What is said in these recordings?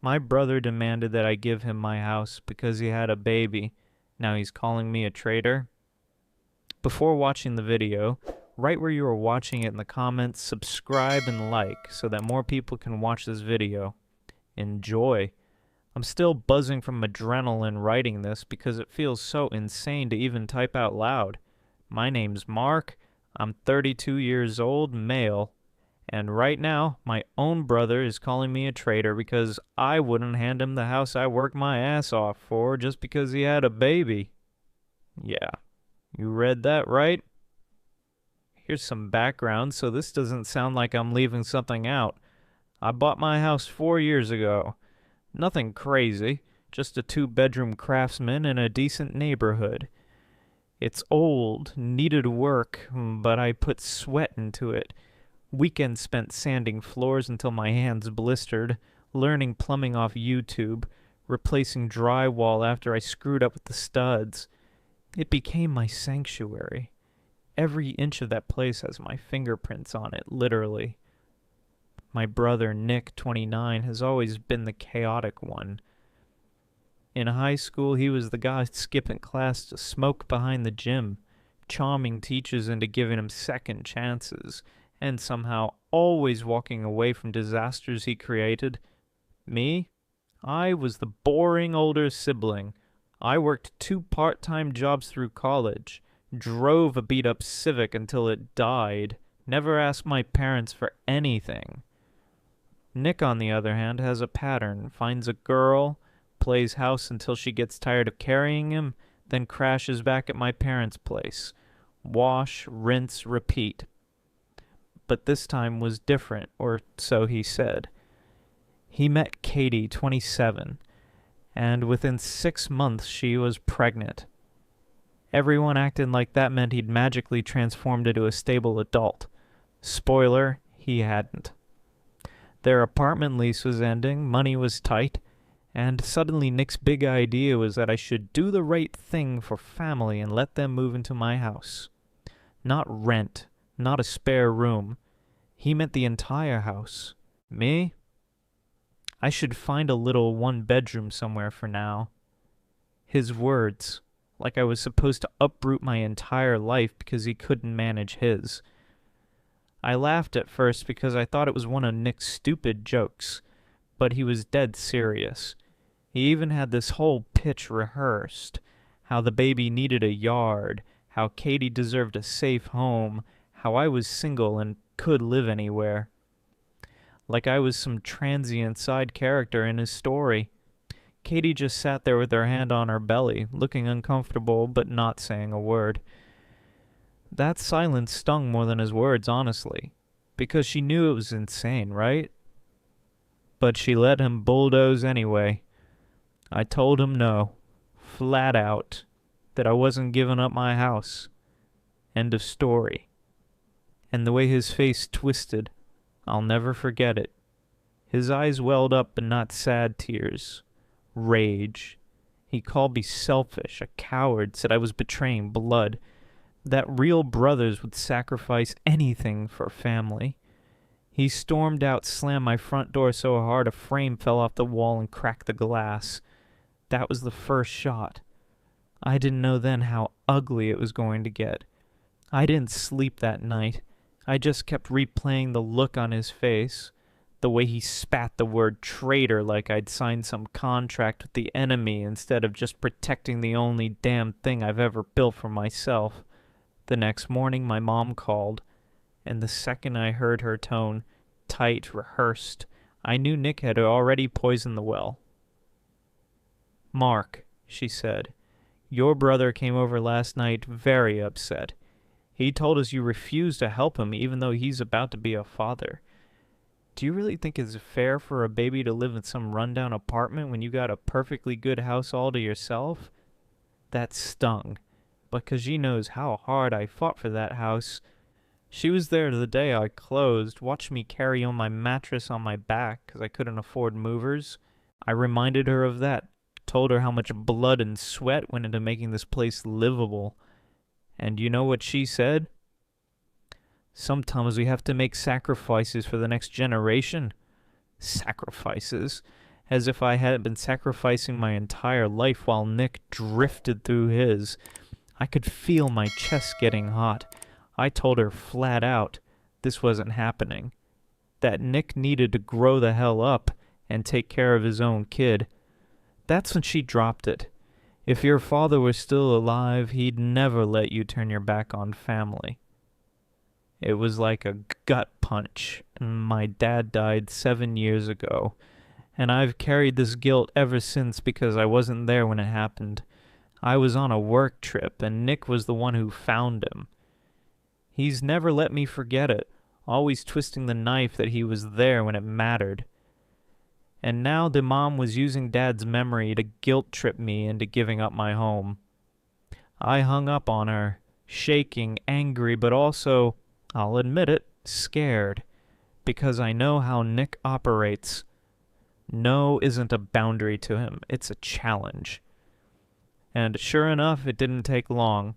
My brother demanded that I give him my house because he had a baby. Now he's calling me a traitor. Before watching the video, right where you are watching it in the comments, subscribe and like so that more people can watch this video. Enjoy. I'm still buzzing from adrenaline writing this because it feels so insane to even type out loud. My name's Mark. I'm 32 years old, male. And right now, my own brother is calling me a traitor because I wouldn't hand him the house I worked my ass off for just because he had a baby. Yeah, you read that right? Here's some background so this doesn't sound like I'm leaving something out. I bought my house 4 years ago. Nothing crazy, just a 2-bedroom craftsman in a decent neighborhood. It's old, needed work, but I put sweat into it. Weekends spent sanding floors until my hands blistered, learning plumbing off YouTube, replacing drywall after I screwed up with the studs. It became my sanctuary. Every inch of that place has my fingerprints on it, literally. My brother, Nick, 29, has always been the chaotic one. In high school, he was the guy skipping class to smoke behind the gym, charming teachers into giving him second chances, and somehow always walking away from disasters he created. Me? I was the boring older sibling. I worked 2 part-time jobs through college, drove a beat-up Civic until it died, never asked my parents for anything. Nick, on the other hand, has a pattern, finds a girl, plays house until she gets tired of carrying him, then crashes back at my parents' place. Wash, rinse, repeat. But this time was different, or so he said. He met Katie, 27, and within 6 months she was pregnant. Everyone acted like that meant he'd magically transformed into a stable adult. Spoiler, he hadn't. Their apartment lease was ending, money was tight, and suddenly Nick's big idea was that I should do the right thing for family and let them move into my house. Not rent, not a spare room. He meant the entire house. Me? I should find a little 1-bedroom somewhere for now. His words, like I was supposed to uproot my entire life because he couldn't manage his. I laughed at first because I thought it was one of Nick's stupid jokes, but he was dead serious. He even had this whole pitch rehearsed, how the baby needed a yard, how Katie deserved a safe home, how I was single and could live anywhere. Like I was some transient side character in his story. Katie just sat there with her hand on her belly, looking uncomfortable but not saying a word. That silence stung more than his words, honestly, because she knew it was insane, right? But she let him bulldoze anyway. I told him no, flat out, that I wasn't giving up my house. End of story. And the way his face twisted, I'll never forget it. His eyes welled up, but not sad tears. Rage. He called me selfish, a coward, said I was betraying blood, that real brothers would sacrifice anything for family. He stormed out, slammed my front door so hard a frame fell off the wall and cracked the glass. That was the first shot. I didn't know then how ugly it was going to get. I didn't sleep that night. I just kept replaying the look on his face, the way he spat the word traitor like I'd signed some contract with the enemy instead of just protecting the only damn thing I've ever built for myself. The next morning my mom called, and the second I heard her tone, tight, rehearsed, I knew Nick had already poisoned the well. "Mark," she said, "your brother came over last night very upset. He told us you refused to help him even though he's about to be a father. Do you really think it's fair for a baby to live in some rundown apartment when you got a perfectly good house all to yourself?" That stung, because she knows how hard I fought for that house. She was there the day I closed, watched me carry on my mattress on my back because I couldn't afford movers. I reminded her of that, told her how much blood and sweat went into making this place livable. And you know what she said? "Sometimes we have to make sacrifices for the next generation." Sacrifices. as if I had been sacrificing my entire life while Nick drifted through his. I could feel my chest getting hot. I told her flat out this wasn't happening, that Nick needed to grow the hell up and take care of his own kid. That's when she dropped it. If your father was still alive, he'd never let you turn your back on family. It was like a gut punch. My dad died 7 years ago, and I've carried this guilt ever since because I wasn't there when it happened. I was on a work trip, and Nick was the one who found him. He's never let me forget it, always twisting the knife that he was there when it mattered. And now the mom was using Dad's memory to guilt trip me into giving up my home. I hung up on her, shaking, angry, but also, I'll admit it, scared, because I know how Nick operates. No isn't a boundary to him, it's a challenge. And sure enough, it didn't take long.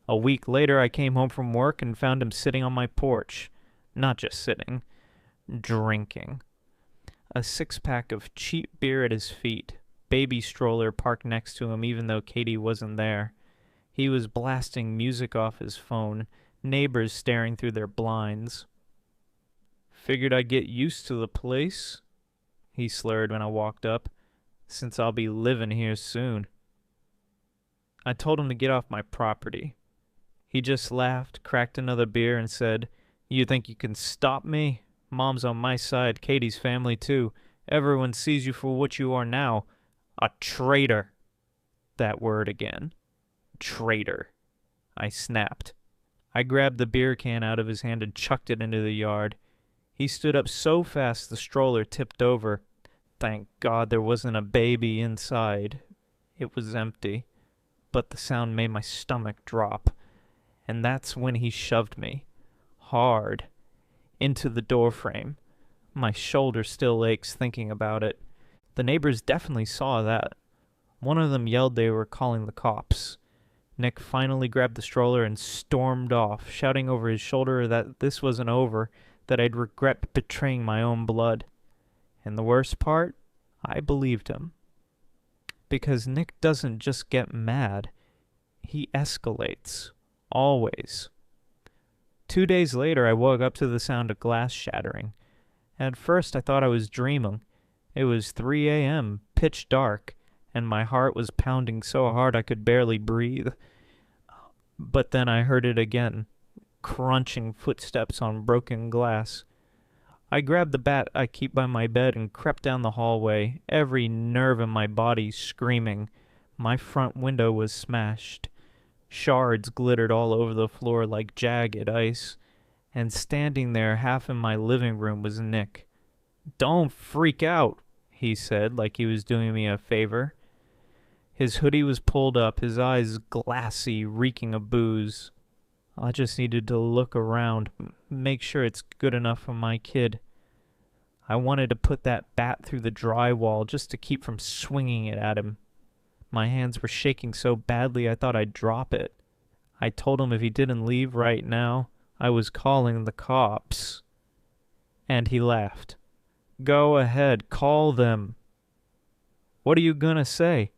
A week later, I came home from work and found him sitting on my porch. Not just sitting, drinking. A 6-pack of cheap beer at his feet, baby stroller parked next to him even though Katie wasn't there. He was blasting music off his phone, neighbors staring through their blinds. Figured I'd get used to the place, he slurred when I walked up, since I'll be living here soon. I told him to get off my property. He just laughed, cracked another beer, and said, "You think you can stop me? Mom's on my side, Katie's family too. Everyone sees you for what you are now. A traitor." That word again. Traitor. I snapped. I grabbed the beer can out of his hand and chucked it into the yard. He stood up so fast the stroller tipped over. Thank God there wasn't a baby inside. It was empty. But the sound made my stomach drop. And that's when he shoved me. Hard. Into the doorframe. My shoulder still aches thinking about it. The neighbors definitely saw that. One of them yelled they were calling the cops. Nick finally grabbed the stroller and stormed off, shouting over his shoulder that this wasn't over, that I'd regret betraying my own blood. And the worst part? I believed him. Because Nick doesn't just get mad. He escalates. Always. 2 days later, I woke up to the sound of glass shattering. At first, I thought I was dreaming. It was 3 a.m., pitch dark, and my heart was pounding so hard I could barely breathe. But then I heard it again, crunching footsteps on broken glass. I grabbed the bat I keep by my bed and crept down the hallway, every nerve in my body screaming. My front window was smashed. Shards glittered all over the floor like jagged ice, and standing there half in my living room was Nick. "Don't freak out," he said, like he was doing me a favor. His hoodie was pulled up, his eyes glassy, reeking of booze. I just needed to look around, make sure it's good enough for my kid. I wanted to put that bat through the drywall just to keep from swinging it at him. My hands were shaking so badly I thought I'd drop it. I told him if he didn't leave right now, I was calling the cops. And he laughed. "Go ahead, call them." "What are you gonna say?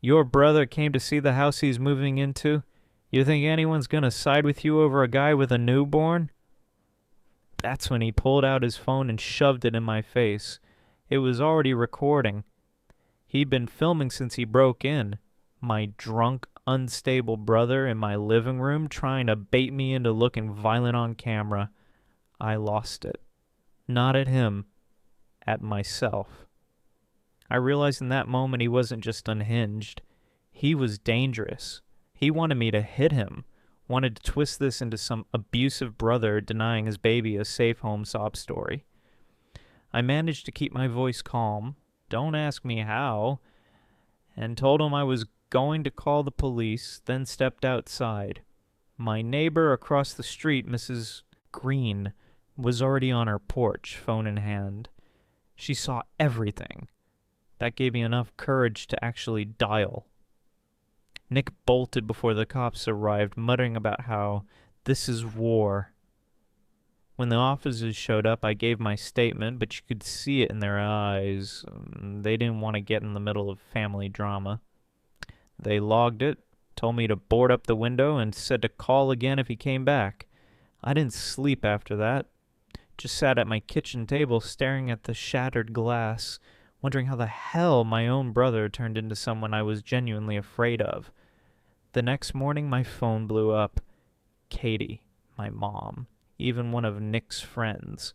Your brother came to see the house he's moving into? You think anyone's gonna side with you over a guy with a newborn?" That's when he pulled out his phone and shoved it in my face. It was already recording. He'd been filming since he broke in. My drunk, unstable brother in my living room trying to bait me into looking violent on camera. I lost it. Not at him. At myself. I realized in that moment he wasn't just unhinged. He was dangerous. He wanted me to hit him. Wanted to twist this into some abusive brother denying his baby a safe home sob story. I managed to keep my voice calm. Don't ask me how. And told him I was going to call the police, then stepped outside. My neighbor across the street, Mrs. Green, was already on her porch, phone in hand. She saw everything. That gave me enough courage to actually dial. Nick bolted before the cops arrived, muttering about how this is war. When the officers showed up, I gave my statement, but you could see it in their eyes. They didn't want to get in the middle of family drama. They logged it, told me to board up the window, and said to call again if he came back. I didn't sleep after that. Just sat at my kitchen table staring at the shattered glass, wondering how the hell my own brother turned into someone I was genuinely afraid of. The next morning, my phone blew up. Katie, my mom, even one of Nick's friends,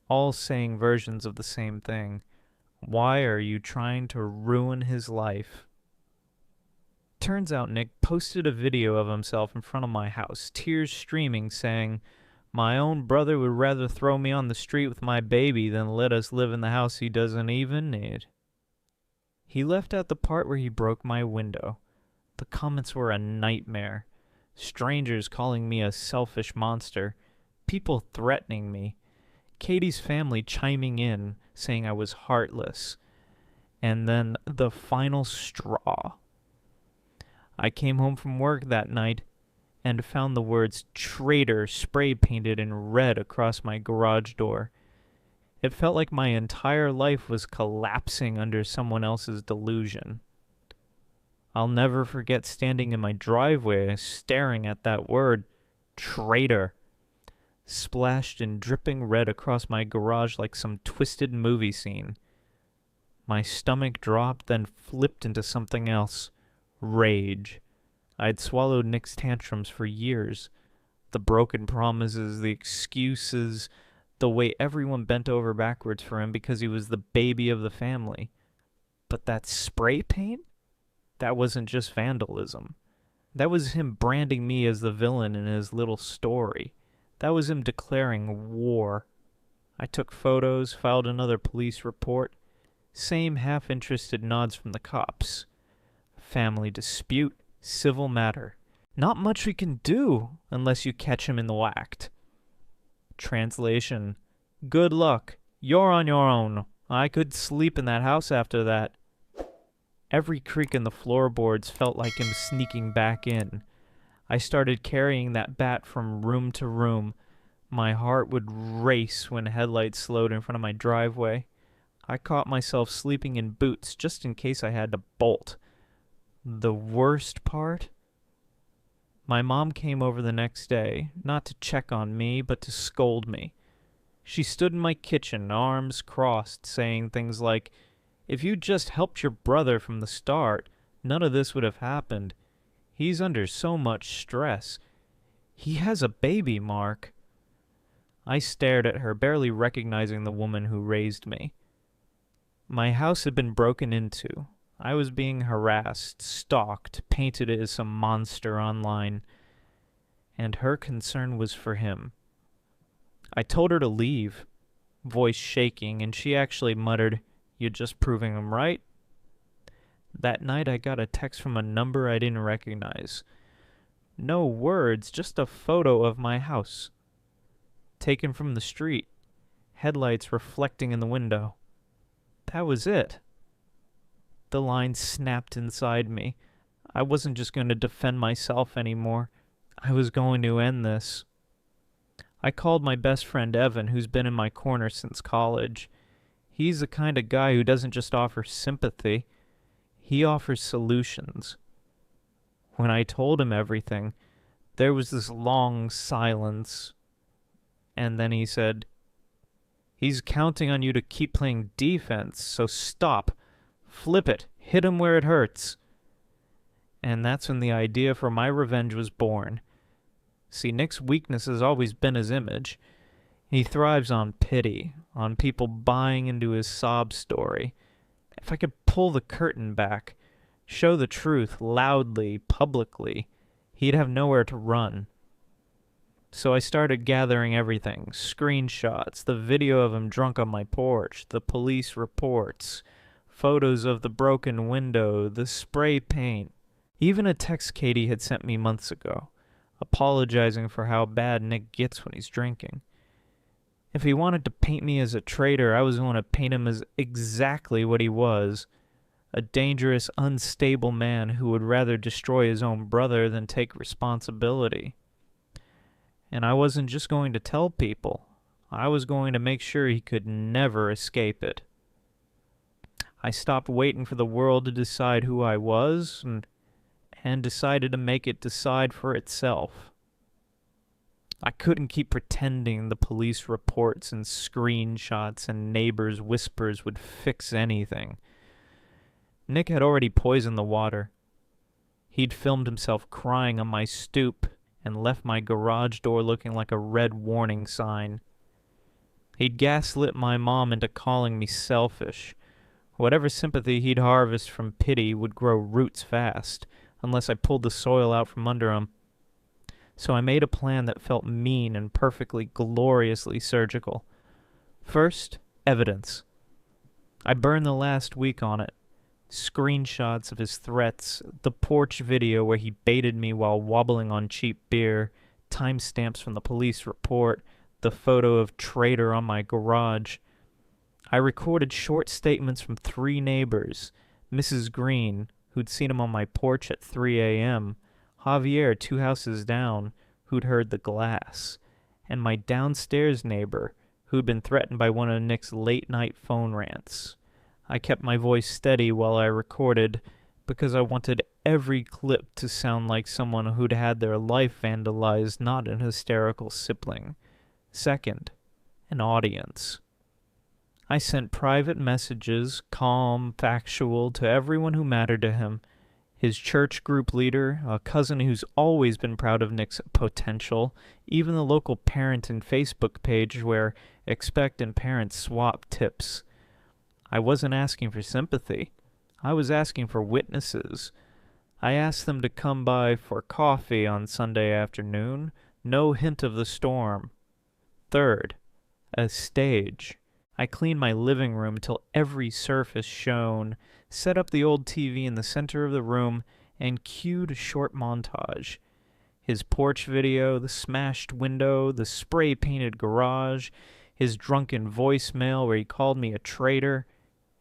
all saying versions of the same thing. Why are you trying to ruin his life? Turns out Nick posted a video of himself in front of my house, tears streaming, saying, "My own brother would rather throw me on the street with my baby than let us live in the house he doesn't even need." He left out the part where he broke my window. The comments were a nightmare. Strangers calling me a selfish monster. People threatening me. Katie's family chiming in, saying I was heartless. And then the final straw. I came home from work that night and found the words "Traitor" spray painted in red across my garage door. It felt like my entire life was collapsing under someone else's delusion. I'll never forget standing in my driveway staring at that word, "Traitor," splashed in dripping red across my garage like some twisted movie scene. My stomach dropped, then flipped into something else. Rage. I'd swallowed Nick's tantrums for years. The broken promises, the excuses, the way everyone bent over backwards for him because he was the baby of the family. But that spray paint? That wasn't just vandalism. That was him branding me as the villain in his little story. That was him declaring war. I took photos, filed another police report. Same half-interested nods from the cops. Family dispute, civil matter. Not much we can do unless you catch him in the act. Translation: good luck. You're on your own. I could sleep in that house after that. Every creak in the floorboards felt like him sneaking back in. I started carrying that bat from room to room. My heart would race when headlights slowed in front of my driveway. I caught myself sleeping in boots just in case I had to bolt. The worst part? My mom came over the next day, not to check on me, but to scold me. She stood in my kitchen, arms crossed, saying things like, "If you just helped your brother from the start, none of this would have happened. He's under so much stress. He has a baby, Mark." I stared at her, barely recognizing the woman who raised me. My house had been broken into. I was being harassed, stalked, painted as some monster online. And her concern was for him. I told her to leave, voice shaking, and she actually muttered, "You're just proving him right." That night I got a text from a number I didn't recognize. No words, just a photo of my house. Taken from the street. Headlights reflecting in the window. That was it. The line snapped inside me. I wasn't just going to defend myself anymore. I was going to end this. I called my best friend Evan, who's been in my corner since college. He's the kind of guy who doesn't just offer sympathy. He offers solutions. When I told him everything, there was this long silence. And then he said, "He's counting on you to keep playing defense, so stop. Flip it. Hit him where it hurts." And that's when the idea for my revenge was born. See, Nick's weakness has always been his image. He thrives on pity, on people buying into his sob story. If I could pull the curtain back, show the truth loudly, publicly, he'd have nowhere to run. So I started gathering everything, screenshots, the video of him drunk on my porch, the police reports, photos of the broken window, the spray paint, even a text Katie had sent me months ago, apologizing for how bad Nick gets when he's drinking. If he wanted to paint me as a traitor, I was going to paint him as exactly what he was, a dangerous, unstable man who would rather destroy his own brother than take responsibility. And I wasn't just going to tell people. I was going to make sure he could never escape it. I stopped waiting for the world to decide who I was and decided to make it decide for itself. I couldn't keep pretending the police reports and screenshots and neighbors' whispers would fix anything. Nick had already poisoned the water. He'd filmed himself crying on my stoop and left my garage door looking like a red warning sign. He'd gaslit my mom into calling me selfish. Whatever sympathy he'd harvest from pity would grow roots fast, unless I pulled the soil out from under him. So I made a plan that felt mean and perfectly, gloriously surgical. First, evidence. I burned the last week on it. Screenshots of his threats, the porch video where he baited me while wobbling on cheap beer, timestamps from the police report, the photo of Traitor on my garage. I recorded short statements from 3 neighbors, Mrs. Green, who'd seen him on my porch at 3 a.m., Javier, 2 houses down, who'd heard the glass, and my downstairs neighbor, who'd been threatened by one of Nick's late-night phone rants. I kept my voice steady while I recorded because I wanted every clip to sound like someone who'd had their life vandalized, not an hysterical sibling. Second, an audience. I sent private messages, calm, factual, to everyone who mattered to him. His church group leader, a cousin who's always been proud of Nick's potential, even the local parenting Facebook page where expectant parents swap tips. I wasn't asking for sympathy. I was asking for witnesses. I asked them to come by for coffee on Sunday afternoon. No hint of the storm. Third, a stage. I cleaned my living room till every surface shone, set up the old TV in the center of the room, and cued a short montage. His porch video, the smashed window, the spray-painted garage, his drunken voicemail where he called me a traitor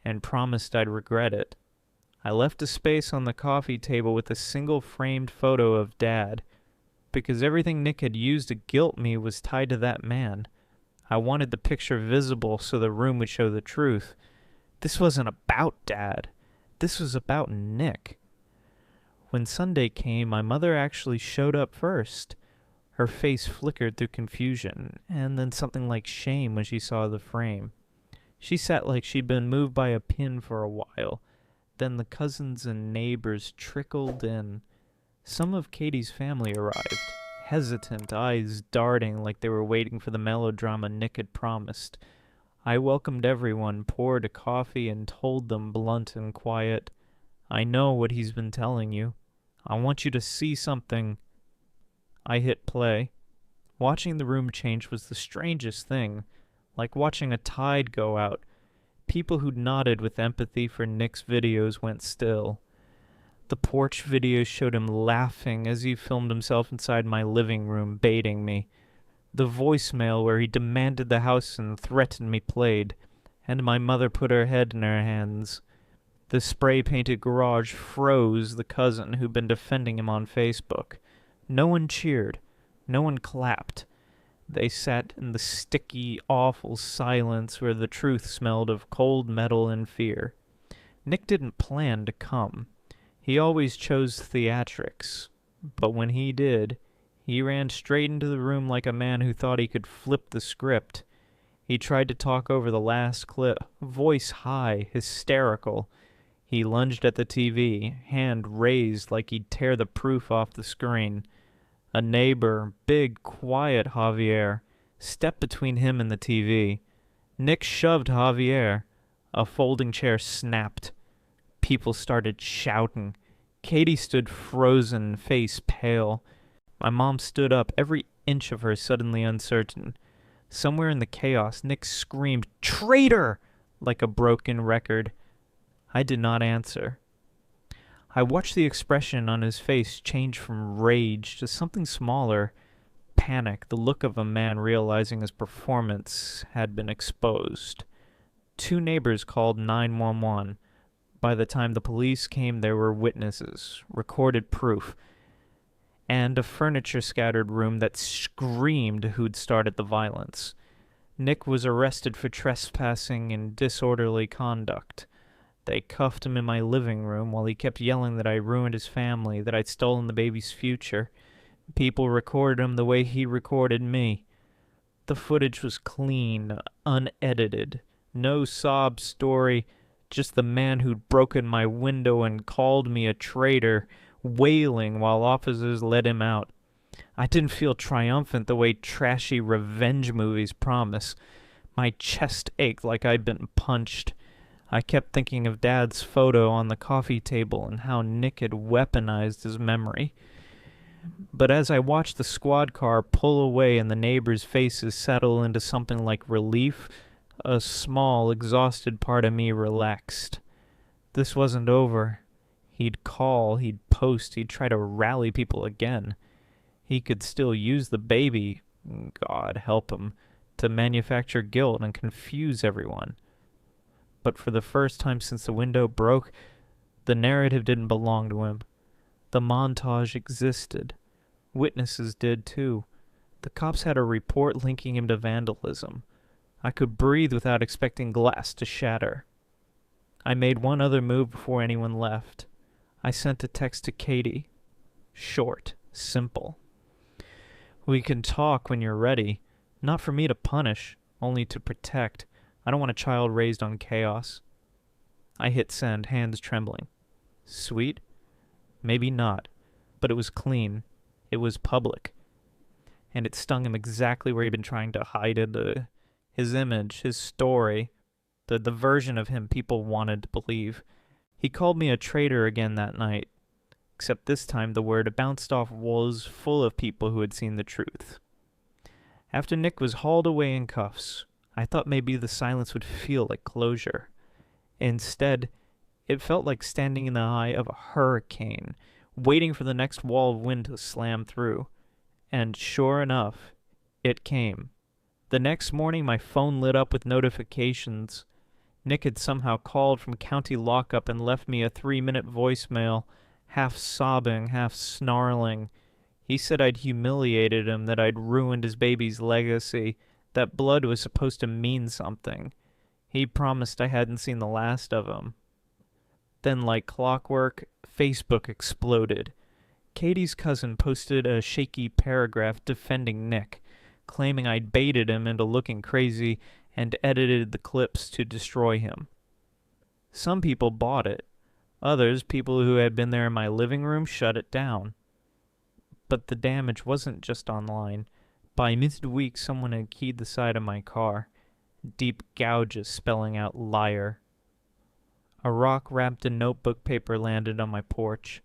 and promised I'd regret it. I left a space on the coffee table with a single framed photo of Dad, because everything Nick had used to guilt me was tied to that man. I wanted the picture visible so the room would show the truth. This wasn't about Dad. This was about Nick. When Sunday came, my mother actually showed up first. Her face flickered through confusion, and then something like shame when she saw the frame. She sat like she'd been moved by a pin for a while. Then the cousins and neighbors trickled in. Some of Katie's family arrived, hesitant, eyes darting like they were waiting for the melodrama Nick had promised. I welcomed everyone, poured a coffee, and told them, blunt and quiet, I know what he's been telling you. I want you to see something. I hit play. Watching the room change was the strangest thing, like watching a tide go out. People who'd nodded with empathy for Nick's videos went still. The porch video showed him laughing as he filmed himself inside my living room, baiting me. The voicemail where he demanded the house and threatened me played, and my mother put her head in her hands. The spray-painted garage froze the cousin who'd been defending him on Facebook. No one cheered. No one clapped. They sat in the sticky, awful silence where the truth smelled of cold metal and fear. Nick didn't plan to come. He always chose theatrics, but when he did, he ran straight into the room like a man who thought he could flip the script. He tried to talk over the last clip, voice high, hysterical. He lunged at the TV, hand raised like he'd tear the proof off the screen. A neighbor, big, quiet Javier, stepped between him and the TV. Nick shoved Javier. A folding chair snapped. People started shouting. Katie stood frozen, face pale. My mom stood up, every inch of her suddenly uncertain. Somewhere in the chaos, Nick screamed, "Traitor!" like a broken record. I did not answer. I watched the expression on his face change from rage to something smaller, panic, the look of a man realizing his performance had been exposed. 2 neighbors called 911. By the time the police came, there were witnesses, recorded proof, and a furniture-scattered room that screamed who'd started the violence. Nick was arrested for trespassing and disorderly conduct. They cuffed him in my living room while he kept yelling that I ruined his family, that I'd stolen the baby's future. People recorded him the way he recorded me. The footage was clean, unedited. No sob story, just the man who'd broken my window and called me a traitor, wailing while officers let him out. I didn't feel triumphant the way trashy revenge movies promise. My chest ached like I'd been punched. I kept thinking of Dad's photo on the coffee table and how Nick had weaponized his memory. But as I watched the squad car pull away and the neighbors' faces settle into something like relief, a small, exhausted part of me relaxed. This wasn't over. He'd call, he'd post, he'd try to rally people again. He could still use the baby, God help him, to manufacture guilt and confuse everyone. But for the first time since the window broke, the narrative didn't belong to him. The montage existed. Witnesses did too. The cops had a report linking him to vandalism. I could breathe without expecting glass to shatter. I made one other move before anyone left. I sent a text to Katie. Short, simple. We can talk when you're ready. Not for me to punish, only to protect. I don't want a child raised on chaos. I hit send, hands trembling. Sweet? Maybe not, but it was clean. It was public. And it stung him exactly where he'd been trying to hide it. His image, his story, the version of him people wanted to believe. He called me a traitor again that night, except this time the word bounced off walls full of people who had seen the truth. After Nick was hauled away in cuffs, I thought maybe the silence would feel like closure. Instead, it felt like standing in the eye of a hurricane, waiting for the next wall of wind to slam through. And sure enough, it came. The next morning, my phone lit up with notifications. Nick had somehow called from county lockup and left me a 3-minute voicemail, half sobbing, half snarling. He said I'd humiliated him, that I'd ruined his baby's legacy, that blood was supposed to mean something. He promised I hadn't seen the last of him. Then, like clockwork, Facebook exploded. Katie's cousin posted a shaky paragraph defending Nick, claiming I'd baited him into looking crazy and edited the clips to destroy him. Some people bought it. Others, people who had been there in my living room, shut it down. But the damage wasn't just online. By midweek, someone had keyed the side of my car, deep gouges spelling out liar. A rock wrapped in notebook paper landed on my porch.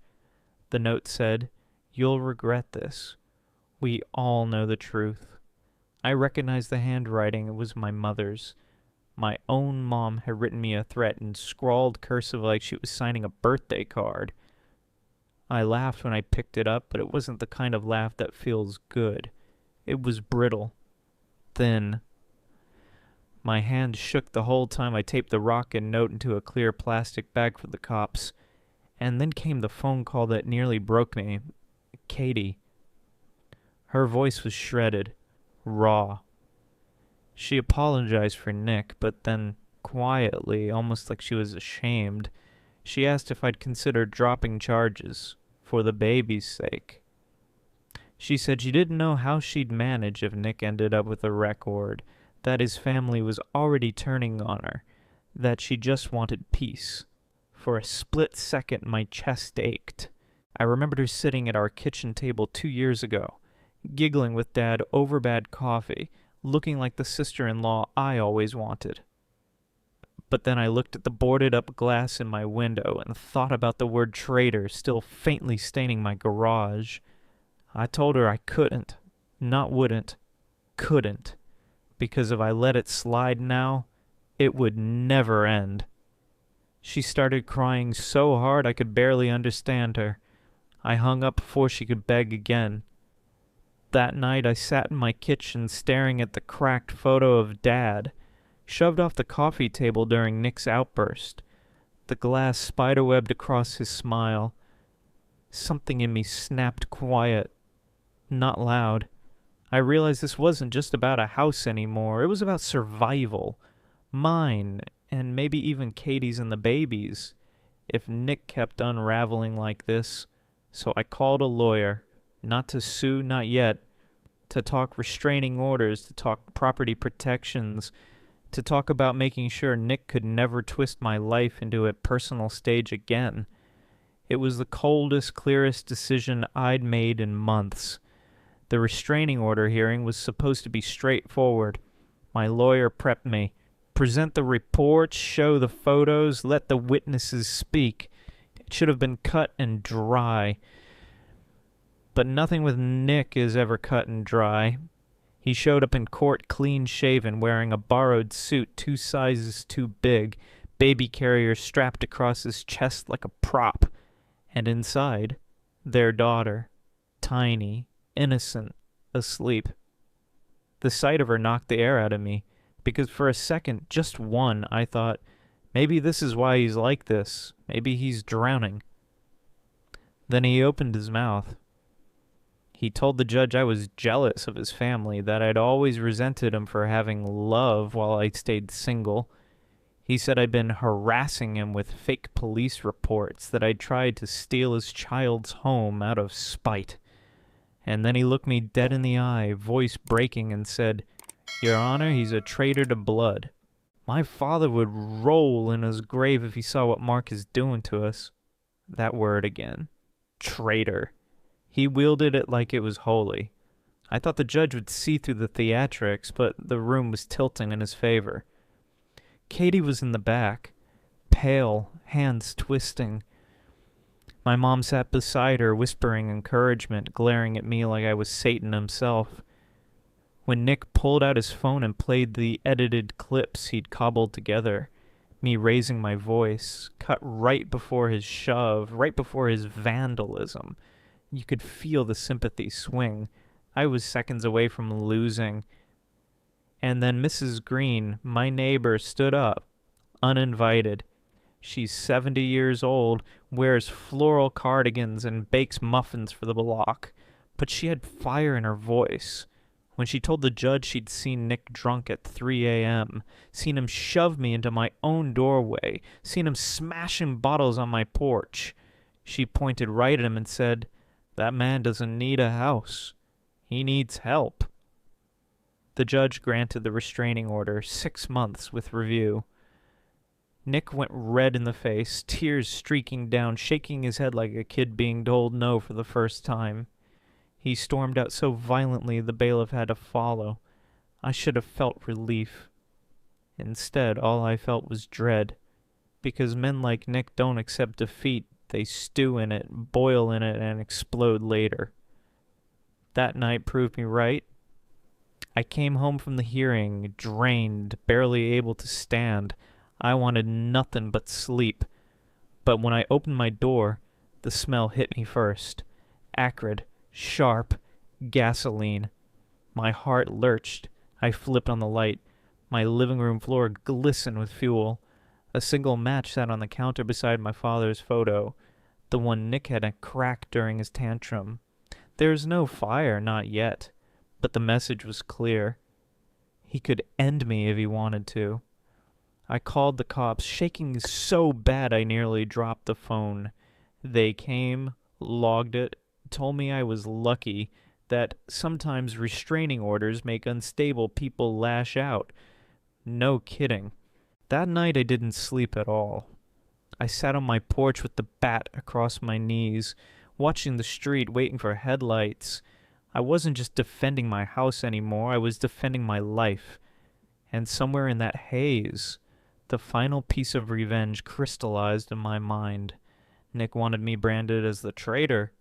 The note said, "You'll regret this. We all know the truth." I recognized the handwriting. It was my mother's. My own mom had written me a threat in scrawled cursive like she was signing a birthday card. I laughed when I picked it up, but it wasn't the kind of laugh that feels good. It was brittle, thin. My hand shook the whole time I taped the rock and note into a clear plastic bag for the cops. And then came the phone call that nearly broke me. Katie. Her voice was shredded, raw. She apologized for Nick, but then, quietly, almost like she was ashamed, she asked if I'd consider dropping charges, for the baby's sake. She said she didn't know how she'd manage if Nick ended up with a record, that his family was already turning on her, that she just wanted peace. For a split second, my chest ached. I remembered her sitting at our kitchen table 2 years ago, giggling with Dad over bad coffee, looking like the sister-in-law I always wanted. But then I looked at the boarded-up glass in my window and thought about the word traitor still faintly staining my garage. I told her I couldn't, not wouldn't, couldn't, because if I let it slide now, it would never end. She started crying so hard I could barely understand her. I hung up before she could beg again. That night I sat in my kitchen staring at the cracked photo of Dad, shoved off the coffee table during Nick's outburst. The glass spiderwebbed across his smile. Something in me snapped quiet. Not loud. I realized this wasn't just about a house anymore. It was about survival. Mine, and maybe even Katie's and the baby's, if Nick kept unraveling like this. So I called a lawyer. Not to sue, not yet. To talk restraining orders, to talk property protections, to talk about making sure Nick could never twist my life into a personal stage again. It was the coldest, clearest decision I'd made in months. The restraining order hearing was supposed to be straightforward. My lawyer prepped me. Present the reports, show the photos, let the witnesses speak. It should have been cut and dry. But nothing with Nick is ever cut and dry. He showed up in court clean-shaven, wearing a borrowed suit 2 sizes too big, baby carrier strapped across his chest like a prop. And inside, their daughter, tiny, innocent, asleep. The sight of her knocked the air out of me, because for a second, just one, I thought, maybe this is why he's like this. Maybe he's drowning. Then he opened his mouth. He told the judge I was jealous of his family, that I'd always resented him for having love while I stayed single. He said I'd been harassing him with fake police reports, that I'd tried to steal his child's home out of spite. And then he looked me dead in the eye, voice breaking, and said, "Your Honor, he's a traitor to blood." My father would roll in his grave if he saw what Mark is doing to us. That word again. Traitor. He wielded it like it was holy. I thought the judge would see through the theatrics, but the room was tilting in his favor. Katie was in the back, pale, hands twisting. My mom sat beside her, whispering encouragement, glaring at me like I was Satan himself. When Nick pulled out his phone and played the edited clips he'd cobbled together, me raising my voice, cut right before his shove, right before his vandalism, you could feel the sympathy swing. I was seconds away from losing. And then Mrs. Green, my neighbor, stood up, uninvited. She's 70 years old, wears floral cardigans and bakes muffins for the block, but she had fire in her voice. When she told the judge she'd seen Nick drunk at 3 a.m., seen him shove me into my own doorway, seen him smashing bottles on my porch, she pointed right at him and said, "That man doesn't need a house. He needs help." The judge granted the restraining order, 6 months with review. Nick went red in the face, tears streaking down, shaking his head like a kid being told no for the first time. He stormed out so violently the bailiff had to follow. I should have felt relief. Instead, all I felt was dread. Because men like Nick don't accept defeat. They stew in it, boil in it, and explode later. That night proved me right. I came home from the hearing, drained, barely able to stand. I wanted nothing but sleep. But when I opened my door, the smell hit me first. Acrid, sharp, gasoline. My heart lurched. I flipped on the light. My living room floor glistened with fuel. A single match sat on the counter beside my father's photo, the one Nick had cracked during his tantrum. There's no fire, not yet, but the message was clear. He could end me if he wanted to. I called the cops, shaking so bad I nearly dropped the phone. They came, logged it, told me I was lucky, that sometimes restraining orders make unstable people lash out. No kidding. That night I didn't sleep at all. I sat on my porch with the bat across my knees, watching the street, waiting for headlights. I wasn't just defending my house anymore, I was defending my life. And somewhere in that haze, the final piece of revenge crystallized in my mind. Nick wanted me branded as the traitor.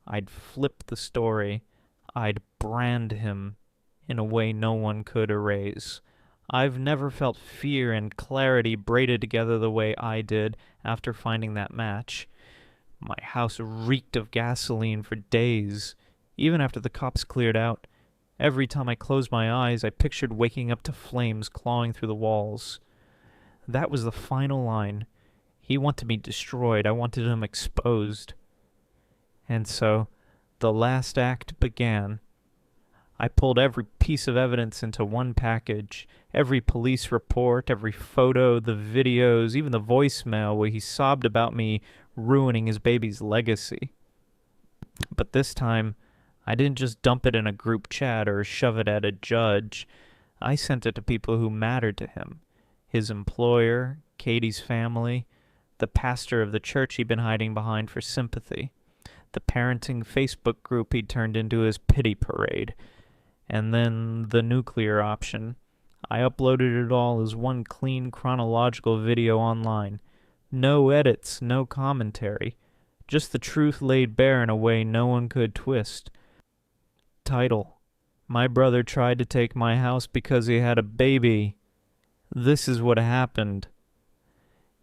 I'd flip the story. I'd brand him in a way no one could erase. I've never felt fear and clarity braided together the way I did after finding that match. My house reeked of gasoline for days, even after the cops cleared out. Every time I closed my eyes, I pictured waking up to flames clawing through the walls. That was the final line. He wanted me destroyed. I wanted him exposed. And so, the last act began. I pulled every piece of evidence into one package. Every police report, every photo, the videos, even the voicemail where he sobbed about me ruining his baby's legacy. But this time, I didn't just dump it in a group chat or shove it at a judge. I sent it to people who mattered to him. His employer, Katie's family, the pastor of the church he'd been hiding behind for sympathy, the parenting Facebook group he'd turned into his pity parade, and then the nuclear option. I uploaded it all as one clean chronological video online. No edits, no commentary. Just the truth laid bare in a way no one could twist. Title: My brother tried to take my house because he had a baby. This is what happened.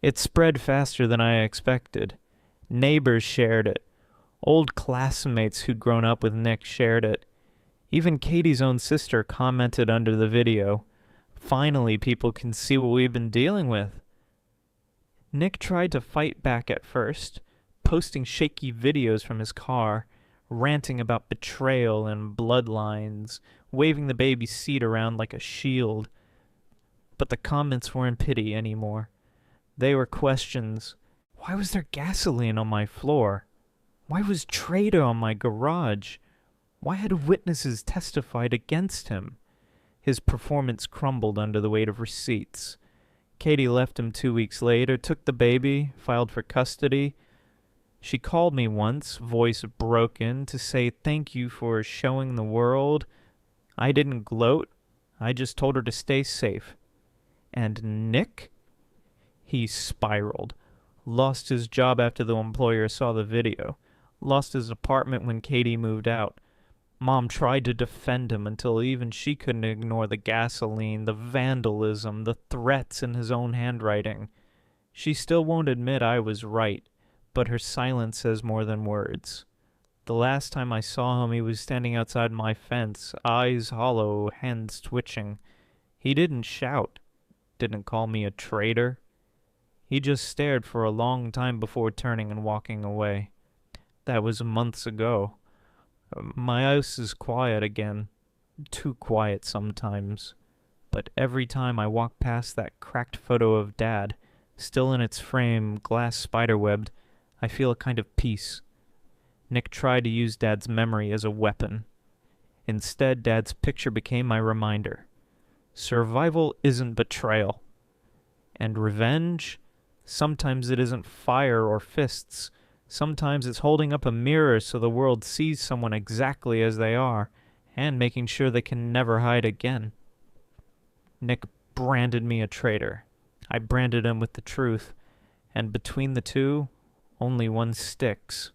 It spread faster than I expected. Neighbors shared it. Old classmates who'd grown up with Nick shared it. Even Katie's own sister commented under the video. Finally, people can see what we've been dealing with. Nick tried to fight back at first, posting shaky videos from his car, ranting about betrayal and bloodlines, waving the baby seat around like a shield. But the comments weren't pity anymore. They were questions. Why was there gasoline on my floor? Why was Traitor on my garage? Why had witnesses testified against him? His performance crumbled under the weight of receipts. Katie left him 2 weeks later, took the baby, filed for custody. She called me once, voice broken, to say thank you for showing the world. I didn't gloat. I just told her to stay safe. And Nick? He spiraled. Lost his job after the employer saw the video. Lost his apartment when Katie moved out. Mom tried to defend him until even she couldn't ignore the gasoline, the vandalism, the threats in his own handwriting. She still won't admit I was right, but her silence says more than words. The last time I saw him, he was standing outside my fence, eyes hollow, hands twitching. He didn't shout, didn't call me a traitor. He just stared for a long time before turning and walking away. That was months ago. My house is quiet again. Too quiet sometimes. But every time I walk past that cracked photo of Dad, still in its frame, glass spiderwebbed, I feel a kind of peace. Nick tried to use Dad's memory as a weapon. Instead, Dad's picture became my reminder. Survival isn't betrayal. And revenge? Sometimes it isn't fire or fists. Sometimes it's holding up a mirror so the world sees someone exactly as they are, and making sure they can never hide again. Nick branded me a traitor. I branded him with the truth, and between the two, only one sticks.